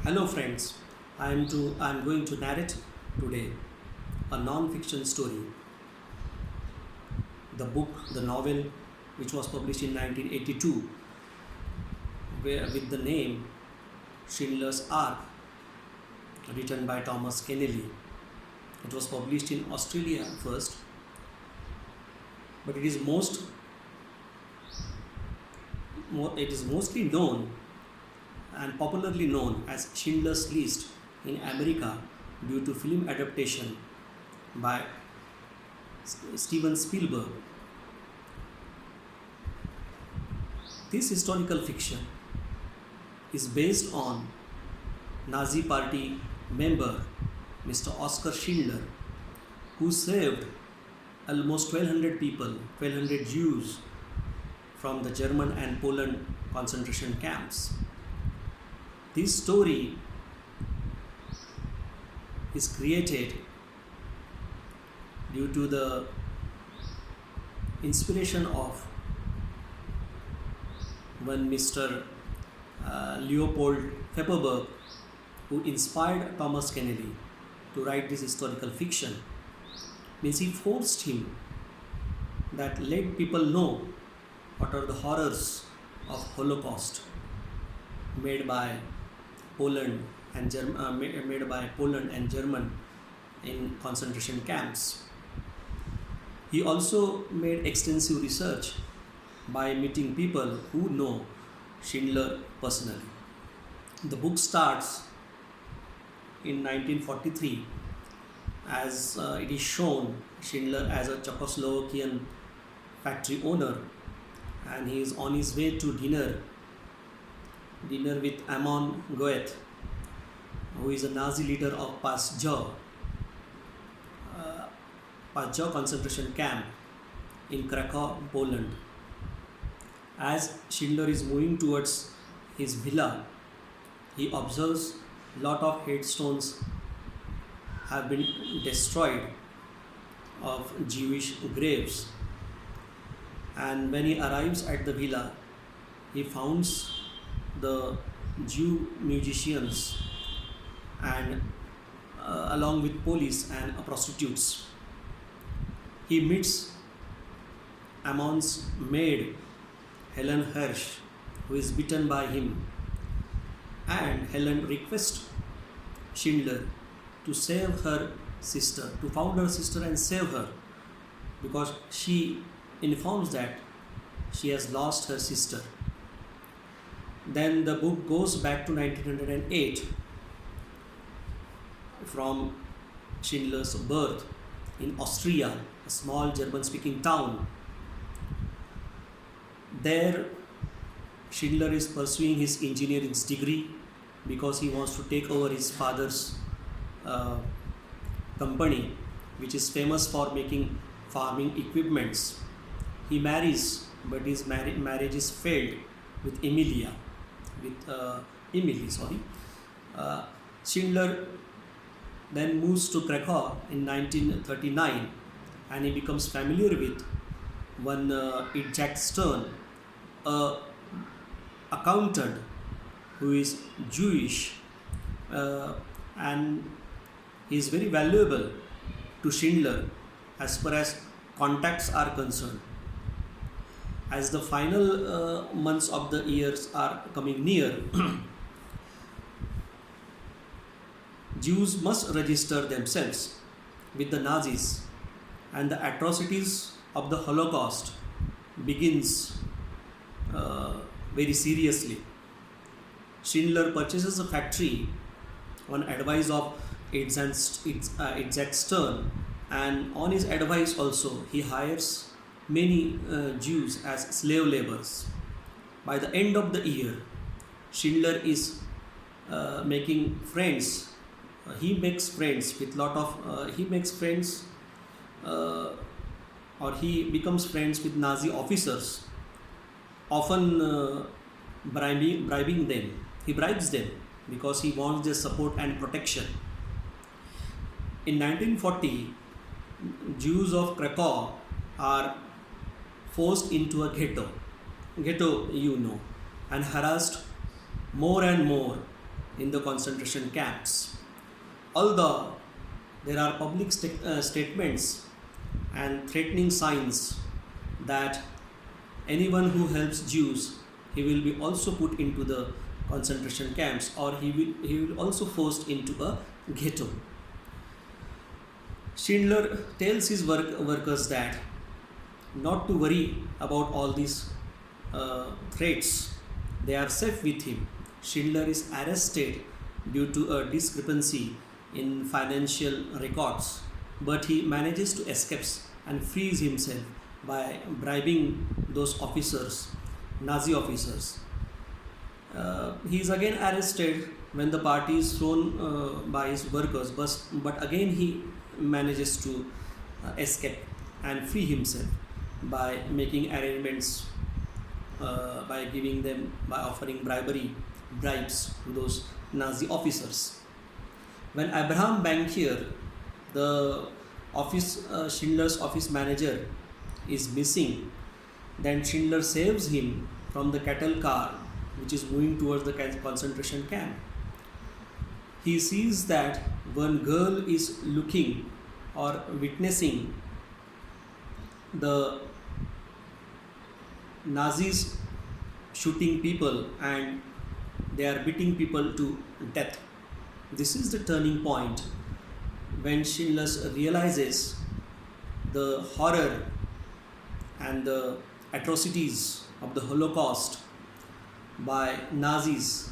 Hello friends, I'm going to narrate today a non-fiction story. The novel, which was published in 1982, with the name Schindler's Ark, written by Thomas Keneally. It was published in Australia first, but it is mostly known and popularly known as Schindler's List in America due to film adaptation by Steven Spielberg. This historical fiction is based on Nazi Party member Mr. Oskar Schindler, who saved almost 1200 people, 1200 Jews from the German and Poland concentration camps. This story is created due to the inspiration of one Mr. Leopold Pepperberg, who inspired Thomas Keneally to write this historical fiction. Means he forced him that let people know what are the horrors of Holocaust made by Poland and Poland and German in concentration camps. He also made extensive research by meeting people who know Schindler personally. The book starts in 1943 as it is shown Schindler as a Czechoslovakian factory owner, and he is on his way to dinner with Amon Goeth, who is a Nazi leader of Pasjau concentration camp in Krakow, Poland. As Schindler is moving towards his villa, he observes a lot of headstones have been destroyed of Jewish graves. And when he arrives at the villa, he finds the Jew musicians and along with police and prostitutes. He meets Amon's maid Helen Hirsch, who is beaten by him, and Helen requests Schindler to save her sister, to found her sister and save her, because she informs that she has lost her sister. Then the book goes back to 1908 from Schindler's birth in Austria, a small German-speaking town. There, Schindler is pursuing his engineering degree because he wants to take over his father's company, which is famous for making farming equipments. He marries, but his marriage is failed with Emily. Schindler then moves to Krakow in 1939, and he becomes familiar with one Itzhak Stern, a accountant who is Jewish, and he is very valuable to Schindler as far as contacts are concerned. As the final months of the years are coming near, Jews must register themselves with the Nazis, and the atrocities of the Holocaust begins very seriously. Schindler purchases a factory on advice of Itzhak Stern, and on his advice also he hires many Jews as slave laborers. By the end of the year, Schindler is making friends. He makes friends with or he becomes friends with Nazi officers, often bribing them. He bribes them because he wants their support and protection. In 1940, Jews of Krakow are forced into a ghetto, and harassed more and more in the concentration camps. Although there are public statements and threatening signs that anyone who helps Jews, he will be also put into the concentration camps, or he will also forced into a ghetto. Schindler tells his workers that not to worry about all these threats. They are safe with him. Schindler is arrested due to a discrepancy in financial records, but he manages to escape and frees himself by bribing those officers, Nazi officers. He is again arrested when the party is thrown by his workers, but again he manages to escape and free himself by making arrangements, by offering bribes to those Nazi officers. When Abraham Bankier, the Schindler's office manager, is missing, then Schindler saves him from the cattle car which is moving towards the concentration camp. He sees that one girl is looking or witnessing the Nazis shooting people and they are beating people to death. This is the turning point when Schindler realizes the horror and the atrocities of the Holocaust by Nazis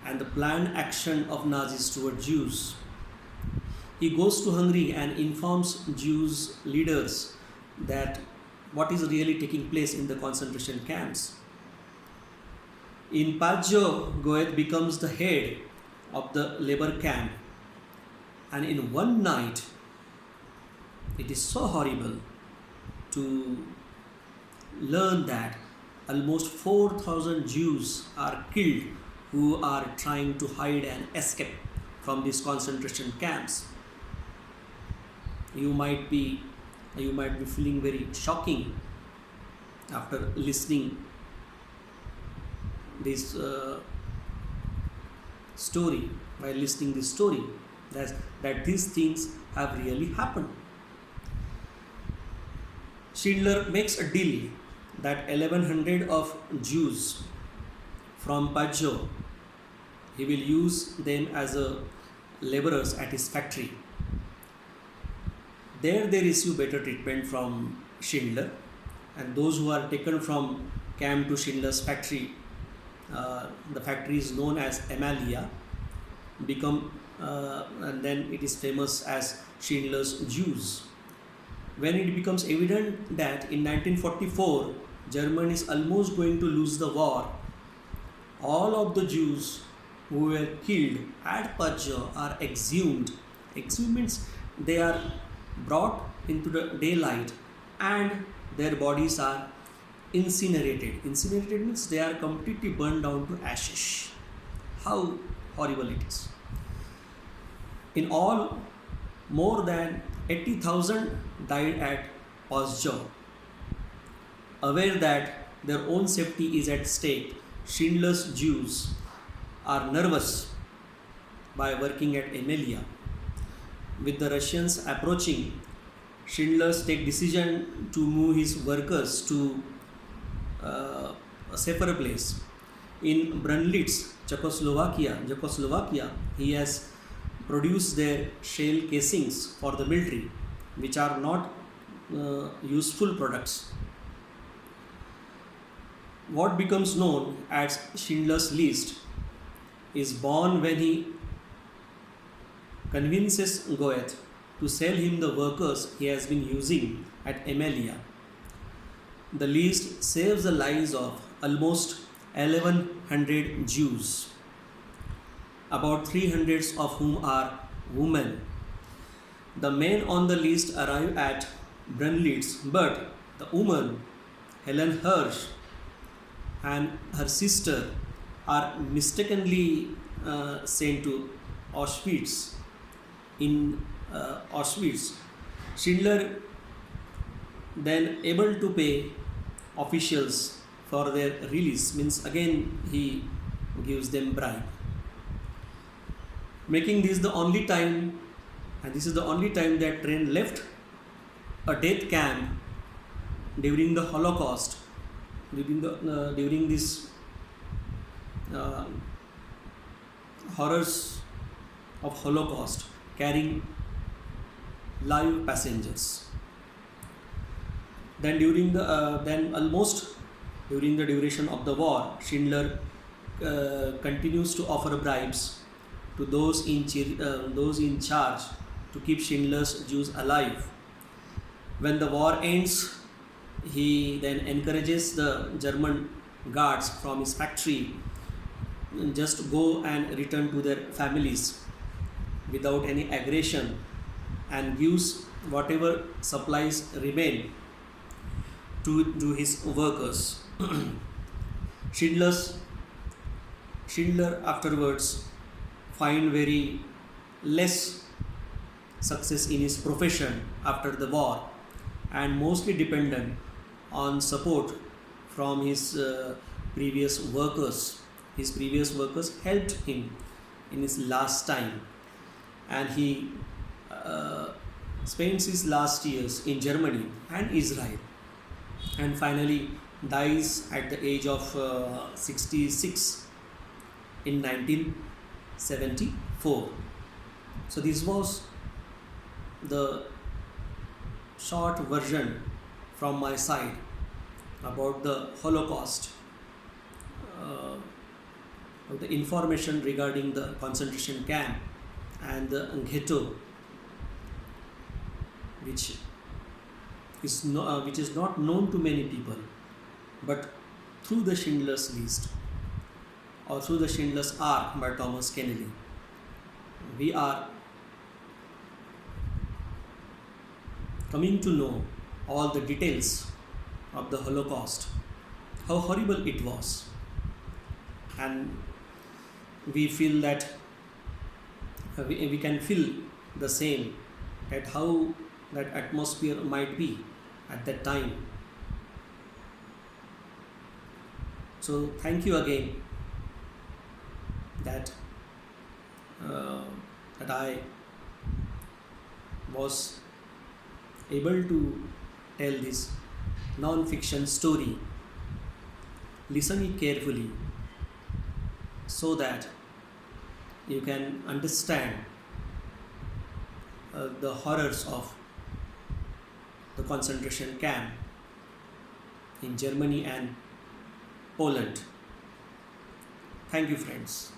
and the planned action of Nazis toward Jews. He goes to Hungary and informs Jews leaders that what is really taking place in the concentration camps. In Pajo, Goethe becomes the head of the labor camp, and in one night it is so horrible to learn that almost 4,000 Jews are killed who are trying to hide and escape from these concentration camps. You might be feeling very shocking after listening this story, by listening this story, that these things have really happened. Schindler makes a deal that 1,100 of Jews from Pajo, he will use them as laborers at his factory. There they receive better treatment from Schindler, and those who are taken from camp to Schindler's factory, the factory is known as Emalia, and then it is famous as Schindler's Jews. When it becomes evident that in 1944 Germany is almost going to lose the war, all of the Jews who were killed at Pajo are exhumed. Exhumed means they are brought into the daylight and their bodies are incinerated. Incinerated means they are completely burned down to ashes. How horrible it is. In all, more than 80,000 died at Pajo. Aware that their own safety is at stake, Schindler's Jews are nervous by working at Emalia. With the Russians approaching, Schindler takes decision to move his workers to a safer place. In Brunlitz, Czechoslovakia, he has produced their shell casings for the military, which are not useful products. What becomes known as Schindler's List is born when he convinces Goethe to sell him the workers he has been using at Emalia. The list saves the lives of almost 1,100 Jews, about 300 of whom are women. The men on the list arrive at Brunlitz, but the woman, Helen Hirsch, and her sister are mistakenly sent to Auschwitz. In Auschwitz, Schindler then able to pay officials for their release, means again he gives them bribe. making this the only time, and this is the only time that train left a death camp during the Holocaust, during this uh, horrors of Holocaust, carrying live passengers. Then almost during the duration of the war, Schindler continues to offer bribes to those in charge to keep Schindler's Jews alive. When the war ends, he then encourages the German guards from his factory just go and return to their families without any aggression, and gives whatever supplies remain to his workers. Schindler's Schindler afterwards find very less success in his profession after the war, and mostly dependent on support from his previous workers. His previous workers helped him in his last time, and he spends his last years in Germany and Israel, and finally dies at the age of 66 in 1974. So this was the short version from my side about the Holocaust, the information regarding the concentration camp and the ghetto, which is not known to many people, but through the Schindler's List or through the Schindler's Ark by Thomas Kennedy, we are coming to know all the details of the Holocaust, how horrible it was, and we feel that we can feel the same, that how that atmosphere might be at that time. So thank you again that I was able to tell this non-fiction story. Listen it carefully so that you can understand the horrors of the concentration camp in Germany and Poland. Thank you, friends.